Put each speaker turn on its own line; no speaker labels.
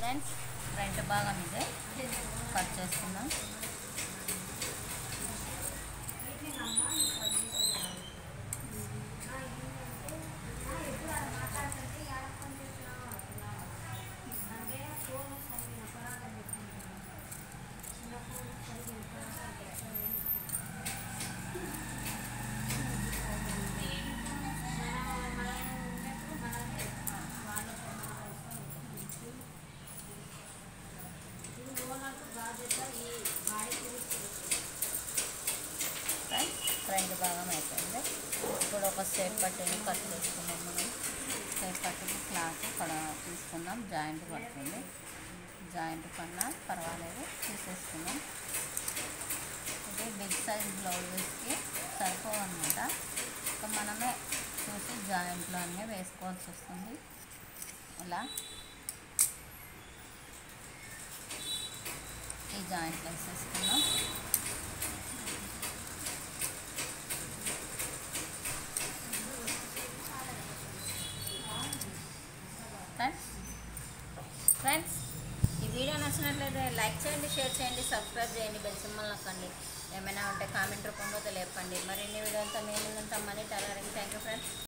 Friends front భాగం ఇదే cut చేసుకుందాం. ఫ్రంట్ భాగం అయిపోయింది. ఇప్పుడు ఒక స్టెప్ పట్టిని కట్ చేసుకుందాం. మనం స్టెప్ పట్టిని క్లాత్ ఇక్కడ తీసుకుందాం. జాయింట్ పడుతుంది, జాయింట్ కన్నా పర్వాలేదు తీసేసుకుందాం. ఇది బిగ్ సైజ్ బ్లౌజెస్కి సరిపోవన్నమాట. ఇంకా మనమే చూసి జాయింట్లో అన్నీ వేసుకోవాల్సి వస్తుంది. ఇలా ఈ జాయింట్లో వేసేసుకుందాం. ఫ్రెండ్స్ ఈ వీడియో నచ్చినట్లయితే లైక్ చేయండి, షేర్ చేయండి, సబ్స్క్రైబ్ చేయండి, బెల్ సింబల్ నొక్కండి. ఏమైనా ఉంటే కామెంట్ రూపంలో తెలియపండి. మరిన్ని వీడియోలతో మేము ముందుంటాం. Mani tailoring. Thank you friends.